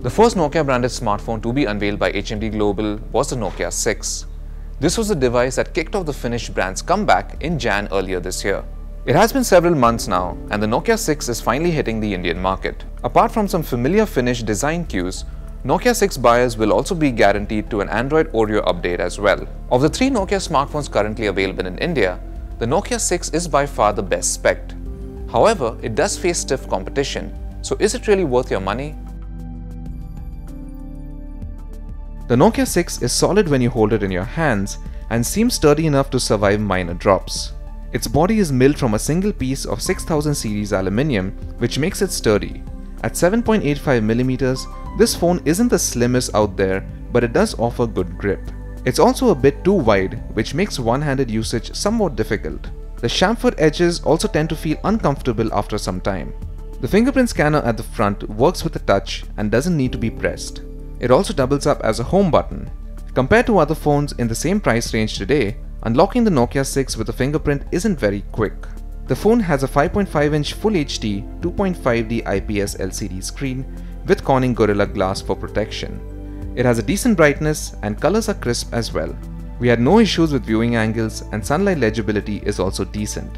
The first Nokia-branded smartphone to be unveiled by HMD Global was the Nokia 6. This was the device that kicked off the Finnish brand's comeback in Jan earlier this year. It has been several months now, and the Nokia 6 is finally hitting the Indian market. Apart from some familiar Finnish design cues, Nokia 6 buyers will also be guaranteed to an Android Oreo update as well. Of the three Nokia smartphones currently available in India, the Nokia 6 is by far the best spec'd. However, it does face stiff competition, so is it really worth your money? The Nokia 6 is solid when you hold it in your hands and seems sturdy enough to survive minor drops. Its body is milled from a single piece of 6000 series aluminium, which makes it sturdy. At 7.85mm, this phone isn't the slimmest out there, but it does offer good grip. It's also a bit too wide, which makes one-handed usage somewhat difficult. The chamfered edges also tend to feel uncomfortable after some time. The fingerprint scanner at the front works with a touch and doesn't need to be pressed. It also doubles up as a home button. Compared to other phones in the same price range today, unlocking the Nokia 6 with a fingerprint isn't very quick. The phone has a 5.5-inch Full HD 2.5D IPS LCD screen with Corning Gorilla Glass for protection. It has a decent brightness and colors are crisp as well. We had no issues with viewing angles and sunlight legibility is also decent.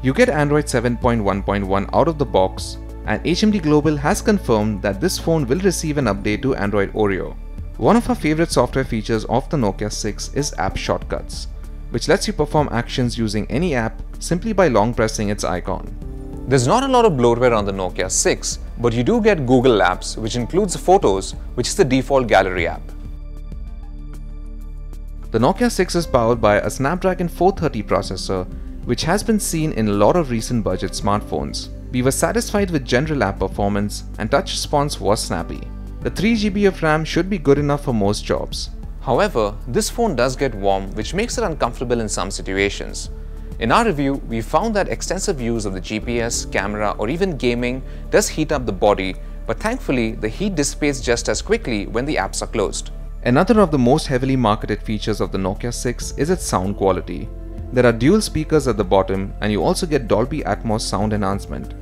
You get Android 7.1.1 out of the box, and HMD Global has confirmed that this phone will receive an update to Android Oreo. One of our favorite software features of the Nokia 6 is app shortcuts, which lets you perform actions using any app simply by long pressing its icon. There's not a lot of bloatware on the Nokia 6, but you do get Google Apps, which includes Photos, which is the default gallery app. The Nokia 6 is powered by a Snapdragon 430 processor, which has been seen in a lot of recent budget smartphones. We were satisfied with general app performance and touch response was snappy. The 3GB of RAM should be good enough for most jobs. However, this phone does get warm, which makes it uncomfortable in some situations. In our review, we found that extensive use of the GPS, camera, or even gaming does heat up the body, but thankfully the heat dissipates just as quickly when the apps are closed. Another of the most heavily marketed features of the Nokia 6 is its sound quality. There are dual speakers at the bottom and you also get Dolby Atmos sound enhancement.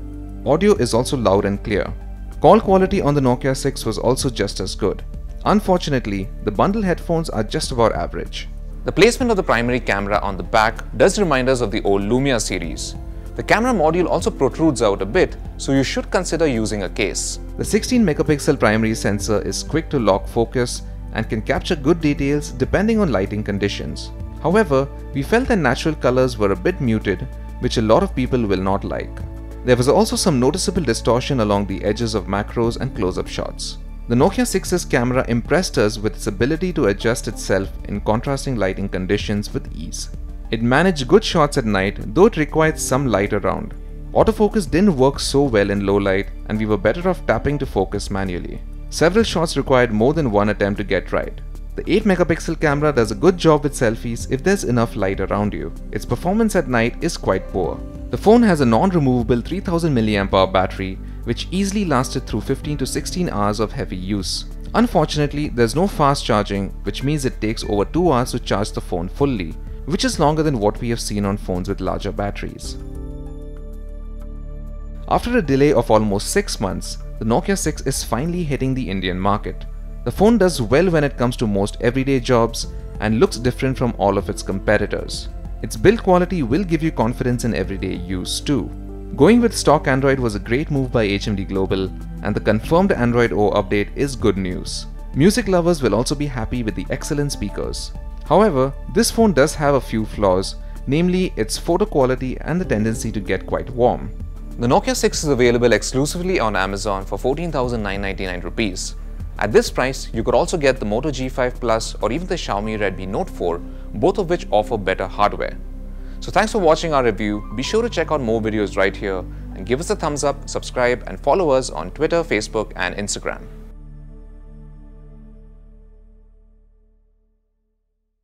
Audio is also loud and clear. Call quality on the Nokia 6 was also just as good. Unfortunately, the bundle headphones are just about average. The placement of the primary camera on the back does remind us of the old Lumia series. The camera module also protrudes out a bit, so you should consider using a case. The 16-megapixel primary sensor is quick to lock focus and can capture good details depending on lighting conditions. However, we felt that natural colors were a bit muted, which a lot of people will not like. There was also some noticeable distortion along the edges of macros and close-up shots. The Nokia 6's camera impressed us with its ability to adjust itself in contrasting lighting conditions with ease. It managed good shots at night, though it required some light around. Autofocus didn't work so well in low light and we were better off tapping to focus manually. Several shots required more than one attempt to get right. The 8-megapixel camera does a good job with selfies if there's enough light around you. Its performance at night is quite poor. The phone has a non-removable 3000 mAh battery, which easily lasted through 15 to 16 hours of heavy use. Unfortunately, there's no fast charging, which means it takes over 2 hours to charge the phone fully, which is longer than what we have seen on phones with larger batteries. After a delay of almost 6 months, the Nokia 6 is finally hitting the Indian market. The phone does well when it comes to most everyday jobs and looks different from all of its competitors. Its build quality will give you confidence in everyday use too. Going with stock Android was a great move by HMD Global, and the confirmed Android O update is good news. Music lovers will also be happy with the excellent speakers. However, this phone does have a few flaws, namely its photo quality and the tendency to get quite warm. The Nokia 6 is available exclusively on Amazon for 14,999 rupees. At this price, you could also get the Moto G5 Plus or even the Xiaomi Redmi Note 4, both of which offer better hardware. So thanks for watching our review. Be sure to check out more videos right here and give us a thumbs up, subscribe and follow us on Twitter, Facebook and Instagram.